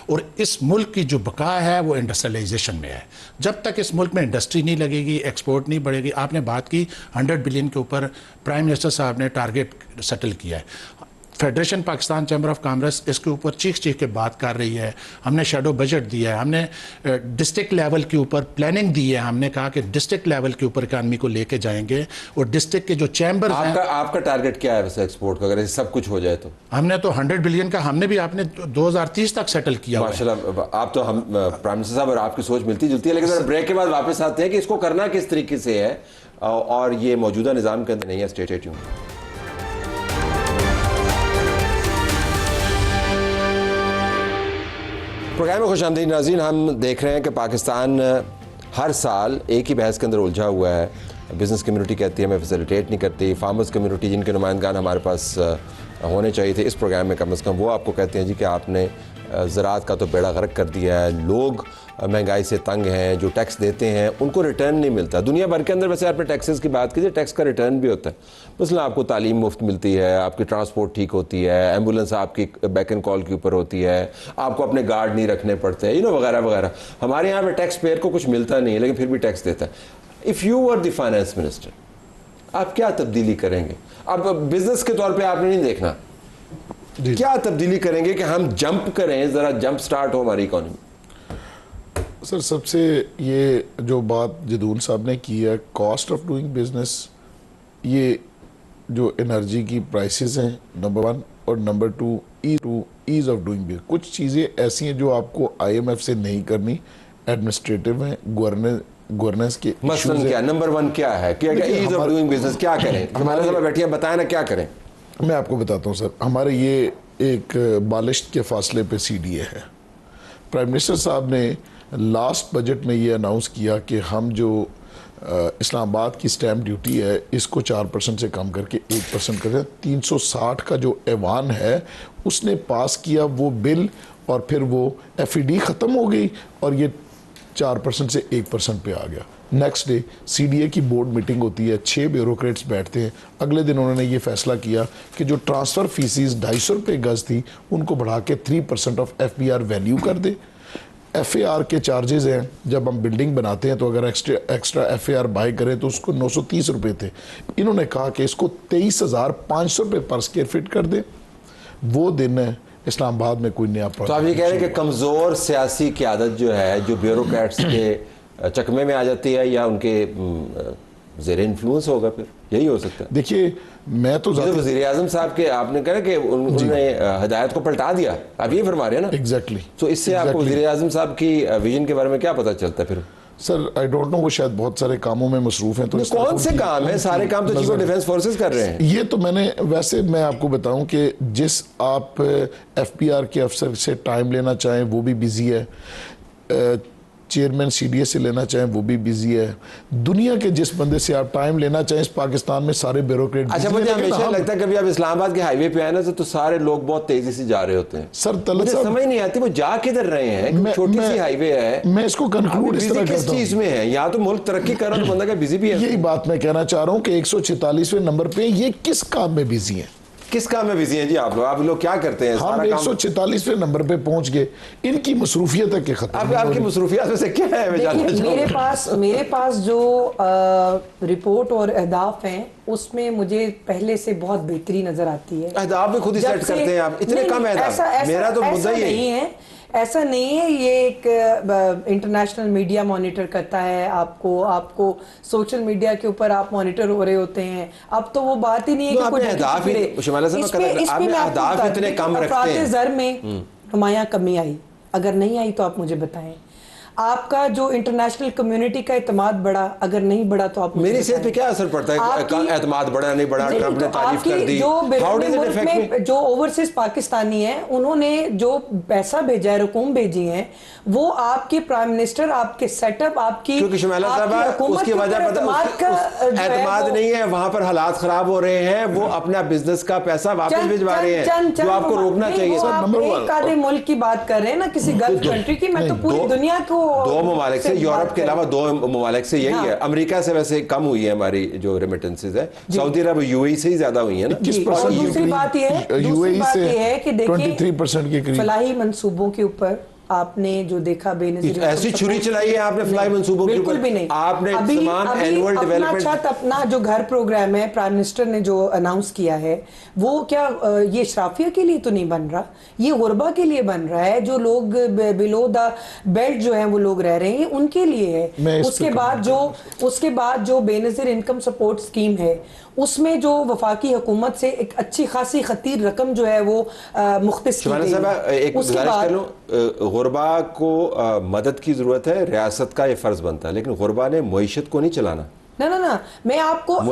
Speaker 5: और इस मुल्क की जो बका है वो इंडस्ट्रियलाइजेशन में है। जब तक इस मुल्क में इंडस्ट्री नहीं लगेगी, एक्सपोर्ट नहीं बढ़ेगी। आपने बात की 100 बिलियन के ऊपर, प्राइम मिनिस्टर साहब ने टारगेट सेटल किया है। Federation Pakistan chamber of commerce इसके ऊपर चीख के बात कर रही है। हमने शेडो बजट दिया है, हमने डिस्ट्रिक्ट लेवल के ऊपर प्लानिंग दी है। हमने कहा कि डिस्ट्रिक्ट लेवल के ऊपर इकानमी को लेके जाएंगे और डिस्ट्रिक्ट के जो चैम्बर हैं।
Speaker 1: आपका टारगेट क्या है वैसे एक्सपोर्ट का, अगर सब कुछ हो जाए तो?
Speaker 5: हमने तो 100 बिलियन का हमने भी आपने 2030 तक सेटल किया।
Speaker 1: माशाल्लाह, आप तो हम प्राइम मिनिस्टर साहब और आपकी सोच मिलती जुलती है, लेकिन ब्रेक के बाद वापस आते हैं कि इसको करना किस तरीके से है और ये मौजूदा निज़ाम के अंदर नहीं है। Stay tuned. प्रोग्राम में खुशामदीद नाज़रीन। हम देख रहे हैं कि पाकिस्तान हर साल एक ही बहस के अंदर उलझा हुआ है। बिज़नेस कम्युनिटी कहती है हमें फैसिलिटेट नहीं करती, फार्मर्स कम्युनिटी जिनके नुमाइंदगान हमारे पास होने चाहिए थे इस प्रोग्राम में कम से कम, वो आपको कहते हैं जी कि आपने ज़राअत का तो बेड़ा गर्क कर दिया है। लोग महंगाई से तंग हैं, जो टैक्स देते हैं उनको रिटर्न नहीं मिलता। दुनिया भर के अंदर वैसे आपने टैक्सेस की बात कीजिए, टैक्स का रिटर्न भी होता है। मसलन आपको तालीम मुफ्त मिलती है, आपकी ट्रांसपोर्ट ठीक होती है, एम्बुलेंस आपकी बैक एंड कॉल के ऊपर होती है, आपको अपने गार्ड नहीं रखने पड़ते, वगैरह वगैरह। हमारे यहाँ पे टैक्स पेयर को कुछ मिलता नहीं है लेकिन फिर भी टैक्स देता है। If you were the finance minister, आप क्या तब्दीली करेंगे? अब बिजनेस के तौर पर आपने नहीं देखना, क्या तब्दीली करेंगे कि हम जंप करें, ज़रा जंप स्टार्ट हो हमारी इकॉनमी?
Speaker 6: सर, सबसे ये जो बात जदून साहब ने की है, कॉस्ट ऑफ डूइंग बिजनेस, ये जो एनर्जी की प्राइसेस हैं नंबर 1, और number 2 ease of doing business. कुछ चीज़ें ऐसी हैं जो आपको IMF से नहीं करनी, एडमिनिस्ट्रेटिव हैं, गवर्नेंस के
Speaker 1: मसलन क्या नंबर 1 क्या है कि ईज ऑफ डूइंग बिजनेस क्या करें? हमारे साथ बैठिए, बताएं ना क्या करें।
Speaker 6: मैं आपको बताता हूँ सर, हमारे ये एक बालिश्त के फासले पे CDA है। प्राइम मिनिस्टर साहब ने लास्ट बजट में ये अनाउंस किया कि हम जो इस्लामाबाद की स्टैम्प ड्यूटी है इसको 4% से कम करके 1% कर दें। 360 का जो ऐवान है उसने पास किया वो बिल, और फिर वो FED ख़त्म हो गई और ये 4% से 1% पे आ गया। नेक्स्ट डे CDA की बोर्ड मीटिंग होती है, 6 ब्यूरोक्रेट्स बैठते हैं। अगले दिन उन्होंने ये फैसला किया कि जो ट्रांसफ़र फीसिस 250 रुपये गज़ थी उनको बढ़ा के 3% ऑफ FBR वैल्यू कर दे। FAR के चार्जेस हैं, जब हम बिल्डिंग बनाते हैं तो अगर एक्स्ट्रा FAR बाय करें तो उसको 930 रुपये थे। इन्होंने कहा कि इसको 23,500 रुपये पर स्क्वायर फीट कर दे। वो दिन है इस्लामाबाद में कोई नया
Speaker 1: तो आप ये कह रहे हैं कि कमज़ोर सियासी क़यादत जो है, जो ब्यूरोक्रेट्स के चकमे में आ जाती है या उनके ज़ेर इन्फ्लुएंस होगा, फिर यही हो सकता है?
Speaker 6: देखिए, मैं तो
Speaker 1: वज़ीर आज़म साहब के आपने कहा कि उन्होंने हिदायत को पलटा दिया, आप ये फरमा रहे हैं ना?
Speaker 6: एग्जैक्टली।
Speaker 1: तो इससे आपको वज़ीर आज़म साहब की विजन के बारे में क्या पता चलता है फिर?
Speaker 6: सर, आई डोंट नो, वो शायद बहुत सारे कामों में मसरूफ हैं। तो
Speaker 1: कौन से काम है? सारे काम तो चीफ ऑफ डिफेंस फोर्सेस कर रहे हैं।
Speaker 6: ये तो वैसे मैं आपको बताऊं कि जिस आप FPR के अफसर से टाइम लेना चाहें वो भी बिजी है, चेयरमैन CDA से लेना चाहें वो भी बिजी है। दुनिया के जिस बंदे से आप टाइम लेना चाहें इस पाकिस्तान में सारे ब्यूरोक्रेट।
Speaker 1: अच्छा, मुझे हमेशा लगता है कभी आप इस्लामाबाद के हाईवे पे आए ना तो सारे लोग बहुत तेजी से जा रहे होते हैं।
Speaker 6: सर,
Speaker 1: मुझे समझ नहीं आती वो जा किधर रहे हैं। छोटी सी हाईवे है,
Speaker 6: मैं इसको कंक्लूड इस तरह
Speaker 1: किस चीज में है? यहाँ तो मुल्क तरक्की कर रहा है तो बंदा का बिजी भी है।
Speaker 6: यही बात मैं कहना चाह रहा हूँ कि 146वें नंबर पे ये किस काम में बिजी है?
Speaker 1: किस काम में बिजी हैं जी आप लोग क्या करते हैं?
Speaker 6: हम 146वें नंबर पे पहुंच गए, इनकी मसरूफियत है कि खत्म।
Speaker 1: आपकी मसरूफियत में से क्या है?
Speaker 3: मेरे पास जो रिपोर्ट और अहदाफ हैं उसमें मुझे पहले से बहुत बेहतरी नजर आती है।
Speaker 1: अहदाफ भी खुद ही सेट करते हैं आप? इतने कम अहदाफ? मेरा तो मुद्दा ही है
Speaker 3: ऐसा नहीं है। ये एक इंटरनेशनल मीडिया मॉनिटर करता है आपको सोशल मीडिया के ऊपर आप मॉनिटर हो रहे होते हैं। अब तो वो बात ही नहीं है कि कोई
Speaker 1: अहदाफ इतने कम रखते हैं।
Speaker 3: ज़र में हमारे यहाँ कमी आई, अगर नहीं आई तो आप मुझे बताएं। आपका जो इंटरनेशनल कम्युनिटी का एतमाद बढ़ा, अगर नहीं बढ़ा तो आप
Speaker 1: मेरी सेहत पे क्या असर पड़ता है? एतमाद बढ़ा नहीं बढ़ा, ट्रंप ने तारीफ कर दी, how does it affect me?
Speaker 3: जो ओवरसीज पाकिस्तानी हैं उन्होंने जो पैसा भेजा है, रकूम भेजी है, वो आपके प्राइम मिनिस्टर, आपके सेटअप, आपकी
Speaker 1: क्योंकि शमाला साहब उसकी वजह एतमाद नहीं है, वहां पर हालात खराब हो रहे हैं, वो अपना बिजनेस का पैसा वापस भिजवा रहे हैं, जो आपको रोकना चाहिए।
Speaker 3: एक आधे मुल्क की बात कर रहे हैं ना, किसी गल्फ कंट्री की, मैं तो पूरी दुनिया को
Speaker 1: दो ममालिक से, यूरोप के अलावा दो ममालिक से यही है। अमेरिका से वैसे कम हुई है हमारी जो रेमिटेंसेज है, सऊदी अरब यूएई से ही ज्यादा हुई है ना।
Speaker 3: और दूसरी बात ये है कि देखिए
Speaker 6: 23% के करीब
Speaker 3: फलाही मंसूबों के ऊपर आपने जो देखा बेनजीर
Speaker 1: ऐसी छुरी चलाई है आपने फलाई मंसूबों के ऊपर?
Speaker 3: बिल्कुल भी नहीं।
Speaker 1: आपने तमाम एनुअल डेवलपमेंट
Speaker 3: छत अपना जो घर प्रोग्राम है प्राइम मिनिस्टर ने जो अनाउंस किया है, वो क्या ये शराफिया के लिए तो नहीं बन रहा, ये गुरबा के लिए बन रहा है, जो लोग बिलो द बेल्ट जो है वो लोग रह रहे हैं उनके लिए है। उसके बाद जो बेनजीर इनकम सपोर्ट स्कीम है, उसमें जो वफाकी हुकूमत से एक अच्छी खासी खतीर रकम जो है वो मुख्तस की गई है।
Speaker 1: एक गुजारिश कर लूं, गुरबा को मदद की जरूरत है, रियासत का ये फर्ज बनता है, लेकिन गुरबा ने मईशत को नहीं चलाना।
Speaker 3: ना मैं आपको
Speaker 1: जो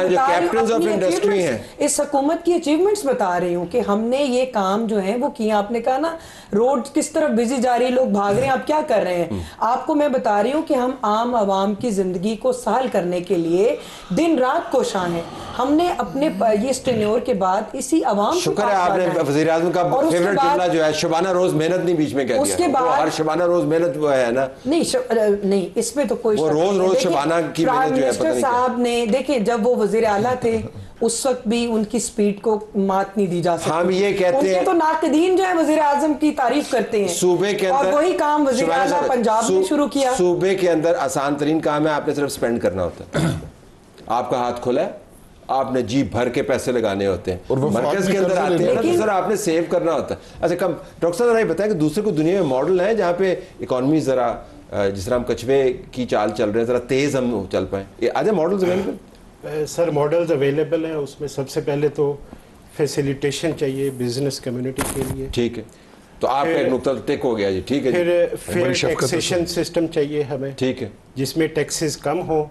Speaker 1: कैप्टन्स ऑफ इंडस्ट्री हैं,
Speaker 3: इस हुकूमत की अचीवमेंट्स बता रही हूँ कि हमने ये काम जो है वो किया। आपने कहा ना रोड किस तरफ बिजी जा रही है, लोग भाग रहे हैं, आप क्या कर रहे हैं? आपको मैं बता रही हूँ कि हम आम आवाम की जिंदगी को सहल करने के लिए दिन रात कोशां हैं। हमने अपने ये टेन्योर के बाद इसी आवाम,
Speaker 1: शुक्र है आपने वज़ीर आज़म का फेवरेट जुमला जो है शबाना रोज मेहनत नहीं बीच में कह दिया।
Speaker 3: उसके बाद
Speaker 1: हर शबाना रोज मेहनत वो है ना,
Speaker 3: नहीं इसमें तो कोई
Speaker 1: रोज शबाना की
Speaker 3: मिनिस्टर साहब ने देखिए, जब वो वजीर आला थे उस वक्त भी उनकी स्पीड को मात नहीं दी जा सकती।
Speaker 1: हम ये कहते हैं
Speaker 3: तो नाकदीन जो है वजीर आजम की तारीफ करते हैं
Speaker 1: सूबे के अंदर,
Speaker 3: और वही काम वजीर आला पंजाब ने शुरू किया।
Speaker 1: सूबे के अंदर आसान तरीन काम है, आपने सिर्फ स्पेंड करना होता है। आपका हाथ खुला है, आपने जी भर के पैसे लगाने होते हैं, और मरकज के अंदर आते हैं तो सर आपने सेव करना होता है। अच्छा कम डॉक्टर साहब जरा बताएं कि दूसरे को दुनिया में मॉडल है जहाँ पे इकोनॉमी जरा जिस तरह हम कछुए की चाल चल रहे हैं, जरा तेज हम चल पाए, आज models available?
Speaker 4: Sir models available हैं, उसमें सबसे पहले तो फैसिलिटेशन चाहिए बिजनेस कम्युनिटी के लिए।
Speaker 1: ठीक है, तो आपका एक नुक्ता टिक हो गया जी, ठीक है।
Speaker 4: फिर टैक्सेशन सिस्टम चाहिए हमें,
Speaker 1: ठीक है,
Speaker 4: जिसमें टैक्सेस कम हो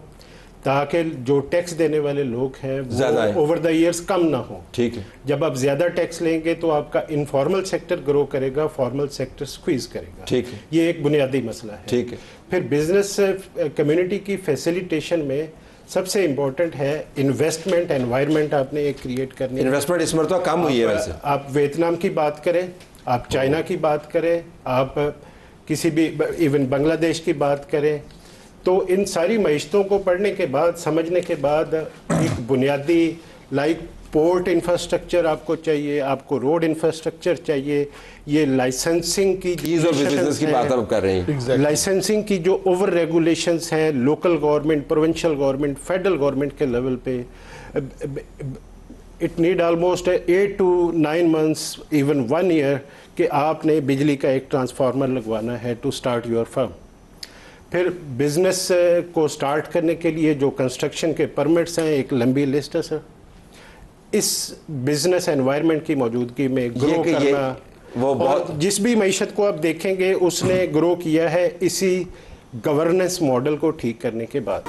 Speaker 4: ताकि जो टैक्स देने वाले लोग हैं वो ओवर द ईयर्स कम ना हो।
Speaker 1: ठीक है,
Speaker 4: जब आप ज्यादा टैक्स लेंगे तो आपका इनफॉर्मल सेक्टर ग्रो करेगा, फॉर्मल सेक्टर स्क्वीज करेगा।
Speaker 1: ठीक है,
Speaker 4: ये एक बुनियादी मसला है।
Speaker 1: ठीक है।
Speaker 4: फिर बिजनेस कम्युनिटी की फैसिलिटेशन में सबसे इम्पोर्टेंट है इन्वेस्टमेंट एनवायरनमेंट आपने एक क्रिएट करनी है।
Speaker 1: इन्वेस्टमेंट इस मरतबा कम हुई है वैसे।
Speaker 4: आप वियतनाम की बात करें, आप चाइना की बात करें, आप किसी भी इवन बांग्लादेश की बात करें, तो इन सारी मईशतों को पढ़ने के बाद, समझने के बाद एक बुनियादी लाइक पोर्ट इंफ्रास्ट्रक्चर आपको चाहिए, आपको रोड इंफ्रास्ट्रक्चर चाहिए, ये लाइसेंसिंग की
Speaker 1: बिजनेस की बात आप कर रहे हैं,
Speaker 4: लाइसेंसिंग की जो ओवर रेगुलेशंस हैं local government, provincial government, federal government के लेवल पे, it need almost 8 to 9 months, even 1 year कि आपने बिजली का एक ट्रांसफार्मर लगवाना है टू स्टार्ट योर फर्म। फिर बिजनेस को स्टार्ट करने के लिए जो कंस्ट्रक्शन के परमिट्स हैं, एक लंबी लिस्ट है सर। इस बिजनेस एनवायरनमेंट की मौजूदगी में ग्रो करना, वो और जिस भी मईशत को आप देखेंगे उसने ग्रो किया है इसी गवर्नेंस मॉडल को ठीक करने के बाद।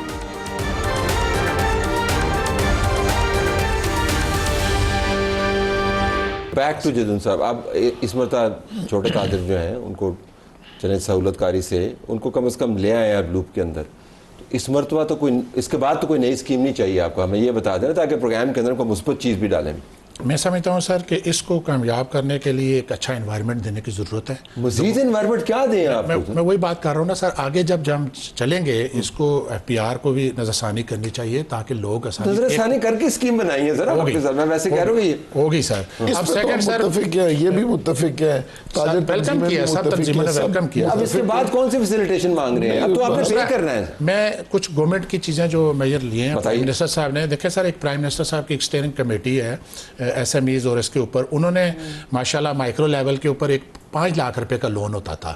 Speaker 1: बैक टू जदून साहब, अब इस मरतबा छोटे कादिर जो हैं उनको चले सहूलतकारी से उनको कम से कम ले आए आप लूप के अंदर, तो इस मरतबा तो कोई इसके बाद तो कोई नई स्कीम नहीं चाहिए आपको, हमें ये बता देना ताकि प्रोग्राम के अंदर को मुस्बत चीज़ भी डालें।
Speaker 5: मैं समझता हूँ सर कि इसको कामयाब करने के लिए एक अच्छा एनवायरनमेंट देने की ज़रूरत है।
Speaker 1: मज़ीद एनवायरनमेंट क्या दें आप?
Speaker 5: मैं वही बात कर रहा हूँ ना सर, आगे जब हम चलेंगे इसको FPR को भी नजरसानी करनी चाहिए ताकि लोग
Speaker 1: नजरसानी करके स्कीम बनाई है सर। मैं वैसे कह रहा हूँ
Speaker 5: होगी सर। अब सेकंड सर
Speaker 6: ये भी मुत्तफिक है,
Speaker 5: वेलकम किया सब तर्जुमा ने वेलकम किया।
Speaker 1: अब इसके बाद कौन सी फैसिलिटेशन मांग रहे हैं? अब तो आपने पे करना है।
Speaker 5: मैं कुछ गवर्नमेंट की चीज़ें जो मेजर लिए हैं प्राइम मिनिस्टर साहब ने, देखिए सर एक प्राइम मिनिस्टर साहब की एक स्टीयरिंग कमेटी है SMEs और के ऊपर, उन्होंने माशाल्लाह माइक्रो लेवल के ऊपर एक 5 लाख रुपए का लोन होता था,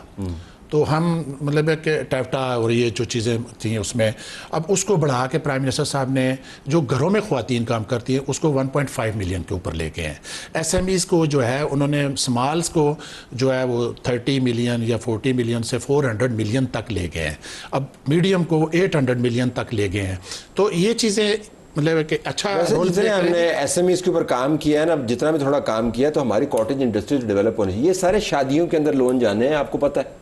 Speaker 5: तो हम मतलब है कि टैफ्टा और ये जो चीज़ें थी उसमें, अब उसको बढ़ा के प्राइम मिनिस्टर साहब ने जो घरों में ख़वातीन काम करती हैं उसको 1.5 मिलियन के ऊपर लेके हैं। SMEs को जो है उन्होंने स्मॉल्स को जो है वो 30 मिलियन या 40 मिलियन से 400 मिलियन तक ले गए हैं, अब मीडियम को 800 मिलियन तक ले गए हैं। तो ये चीज़ें मतलब कि अच्छा रोल
Speaker 1: जितने हमने SMEs के ऊपर काम किया है ना, जितना भी थोड़ा काम किया है, तो हमारी कॉटेज इंडस्ट्री डेवलप होनी चाहिए। ये सारे शादियों के अंदर लोन जाने हैं, आपको पता है,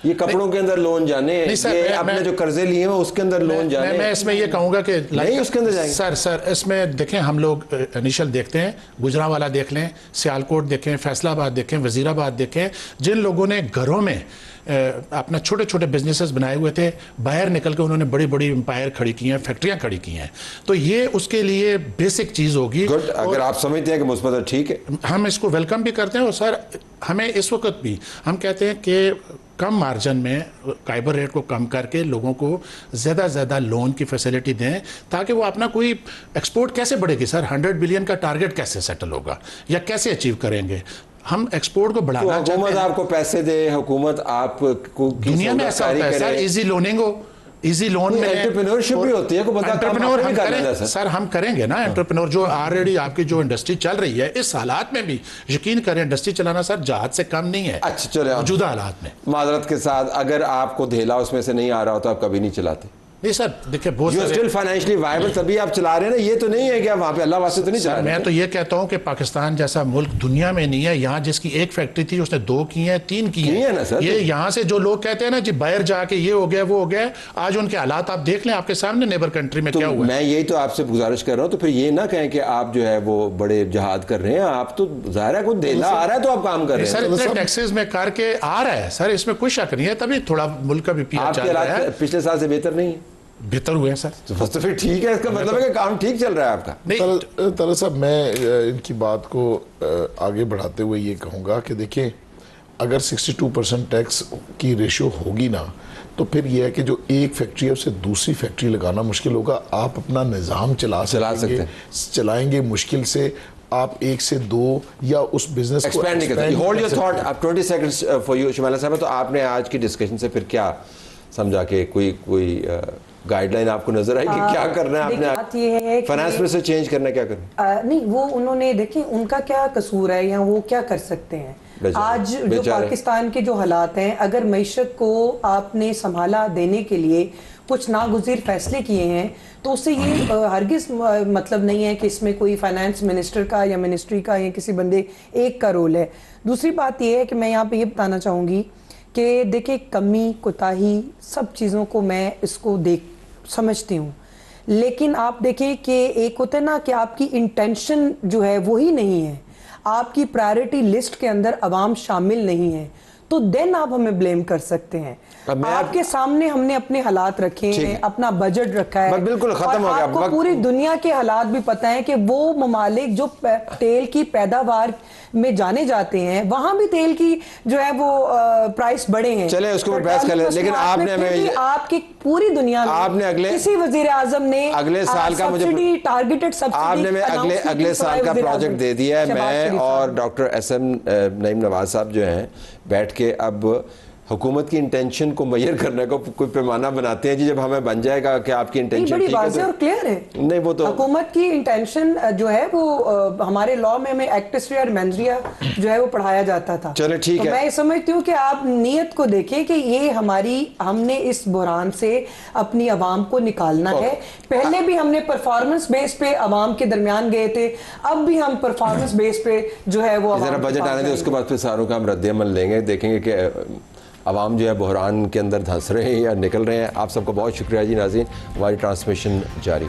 Speaker 1: ये कपड़ों के अंदर लोन जाने, ये आपने जो कर्जे लिए हैं उसके अंदर लोन जाने।
Speaker 5: मैं इसमें ये कहूँगा कि
Speaker 1: नहीं उसके अंदर जाएंगे।
Speaker 5: सर इसमें देखें, हम लोग इनिशियल देखते हैं, गुजरांवाला देख लें, सियालकोट देखें, फैसलाबाद देखें, वजीराबाद देखें, जिन लोगों ने घरों में अपना छोटे छोटे बिजनेसेस बनाए हुए थे, बाहर निकल के उन्होंने बड़ी बड़ी एम्पायर खड़ी की हैं, फैक्ट्रियां खड़ी की हैं। तो ये उसके लिए बेसिक चीज़ होगी।
Speaker 1: गुड, अगर आप समझते हैं कि मुस्बत है, ठीक है,
Speaker 5: हम इसको वेलकम भी करते हैं। और सर हमें इस वक्त भी हम कहते हैं कि कम मार्जिन में काइबर रेट को कम करके लोगों को ज़्यादा से ज़्यादा लोन की फैसिलिटी दें, ताकि वो अपना कोई एक्सपोर्ट कैसे बढ़ेगी सर, 100 बिलियन का टारगेट कैसे सेटल होगा या कैसे अचीव करेंगे। हम एक्सपोर्ट को बढ़ाना चाहते हैं।
Speaker 1: हुकूमत आपको पैसे दे, हुकूमत आपको
Speaker 5: दुनिया में ऐसा होता है सर, इजी लोनिंग हो, इजी लोन में
Speaker 1: एंटरप्रेन्योरशिप भी होती है, को बंदा
Speaker 5: एंटरप्रेन्योर हम करें
Speaker 1: सर।
Speaker 5: सर हम करेंगे ना एंटरप्रेन्योर। जो ऑलरेडी आपकी जो इंडस्ट्री चल रही है इस हालात में भी यकीन करें इंडस्ट्री चलाना सर जहाज से कम नहीं है।
Speaker 1: अच्छा चले,
Speaker 5: मौजूदा हालात में
Speaker 1: माजरत के साथ, अगर आपको धेला उसमें से नहीं आ रहा हो तो आप कभी नहीं चलाते।
Speaker 5: नहीं सर देखिए, बहुत
Speaker 1: स्टिल फाइनेंशियली वायबल तभी आप चला रहे हैं ना, ये तो नहीं है कि आप वहां पे अल्लाह वास्ते तो नहीं चला रहे।
Speaker 5: मैं तो ये कहता हूं कि पाकिस्तान जैसा मुल्क दुनिया में नहीं है, यहाँ जिसकी एक फैक्ट्री थी उसने 2 की हैं, 3 की हैं
Speaker 1: ना सर।
Speaker 5: ये यहाँ से जो लोग कहते हैं ना जी बाहर जाके ये हो गया वो हो गया, आज उनके हालात आप देख लें आपके सामने नेबर कंट्री में क्या हुआ।
Speaker 1: मैं यही तो आपसे गुजारिश कर रहा हूँ, तो फिर ये ना कहें कि आप जो है वो बड़े जहाद कर रहे हैं, आप तो जाहिर है कुछ धेला आ रहा है तो आप काम कर रहे हैं
Speaker 5: सर, इतने टैक्सेस में करके आ रहा है सर, इसमें कोई शक नहीं है, तभी थोड़ा मुल्क का भी पीछे चल रहा है।
Speaker 1: पिछले साल से बेहतर नहीं है,
Speaker 5: बेहतर हुए हैं सर।
Speaker 1: तो फिर ठीक है, इसका मतलब है कि काम ठीक चल रहा है आपका।
Speaker 6: तरह साहब मैं इनकी बात को आगे बढ़ाते हुए ये कहूँगा कि देखें, अगर 62% टैक्स की रेशो होगी ना, तो फिर यह है कि जो एक फैक्ट्री है उसे दूसरी फैक्ट्री लगाना मुश्किल होगा। आप अपना निज़ाम चला सकते हैं, चलाएंगे मुश्किल से, आप 1 से 2 या उस बिजनेस को
Speaker 1: एक्सपेंड नहीं करते। होल्ड योर थॉट, अब 20 सेकंड्स फॉर यू शमाला साहब। तो आपने आज की डिस्कशन से फिर क्या समझा कि कोई गाइडलाइन आपको नजर आई कि क्या करना है आपने?
Speaker 3: बात ये है कि
Speaker 1: फाइनेंस मिनिस्टर चेंज करना है, क्या करना है?
Speaker 3: नहीं, वो उन्होंने देखिए उनका क्या कसूर है या वो क्या कर सकते हैं। आज जो पाकिस्तान के जो हालात हैं, अगर मईशत को आपने संभाला देने के लिए कुछ नागुज़ीर फैसले किए हैं तो उससे ये हरगिज मतलब नहीं है कि इसमें कोई फाइनेंस मिनिस्टर का या मिनिस्ट्री का या किसी बंदे एक का रोल है। दूसरी बात ये है कि मैं यहाँ पे ये बताना चाहूँगी कि देखिए कमी कोताही सब चीज़ों को मैं इसको समझती हूँ, लेकिन आप देखिए कि एक होता है ना कि आपकी इंटेंशन जो है वही नहीं है, आपकी प्रायोरिटी लिस्ट के अंदर अवाम शामिल नहीं है, तो देन आप हमें ब्लेम कर सकते हैं। आपके सामने हमने अपने हालात रखे हैं, अपना बजट रखा है,
Speaker 1: बिल्कुल खत्म हो गया।
Speaker 3: आपको पूरी दुनिया के हालात भी पता है कि वो ममालिक जो तेल की पैदावार में जाने जाते हैं वहां भी तेल की जो है वो प्राइस बढ़े हैं।
Speaker 1: चले उसको बहस कर ले, लेकिन आपने हमें
Speaker 3: आपकी पूरी दुनिया में
Speaker 1: आपने अगले
Speaker 3: किसी वज़ीर आज़म ने
Speaker 1: अगले साल का मुझे
Speaker 3: टारगेटेड
Speaker 1: आपने अगले साल का प्रोजेक्ट दे दिया है। मैं और डॉक्टर SM नईम नवाज साहब जो हैं बैठ के अब हुकूमत की इंटेंशन को मेजर करने को कोई पैमाना बनाते हैं जी, जब हमें बन जाएगा कि आपकी इंटेंशन
Speaker 3: ठीक है तो और क्लियर है।
Speaker 1: नहीं, वो तो
Speaker 3: हुकूमत की इंटेंशन जो है वो हमारे लॉ में हमें एक्टिस्ट्रिया मेंद्रिया जो है वो पढ़ाया जाता था।
Speaker 1: चलो ठीक है,
Speaker 3: मैं समझती हूँ कि आप नीयत को देखें कि ये हमने इस बुरान से अपनी आवाम को निकालना है। पहले भी हमने परफॉर्मेंस बेस पे आवाम के दरमियान गए थे, अब भी हम परफॉर्मेंस बेस पे जो है वो
Speaker 1: बजट आने दे, उसके बाद फिर सारों का हम रद्द-ए-अमल लेंगे, देखेंगे कि आवाम जो है बहरान के अंदर धंस रहे हैं या निकल रहे हैं। आप सबका बहुत शुक्रिया जी नाज़रीन, हमारी ट्रांसमिशन जारी।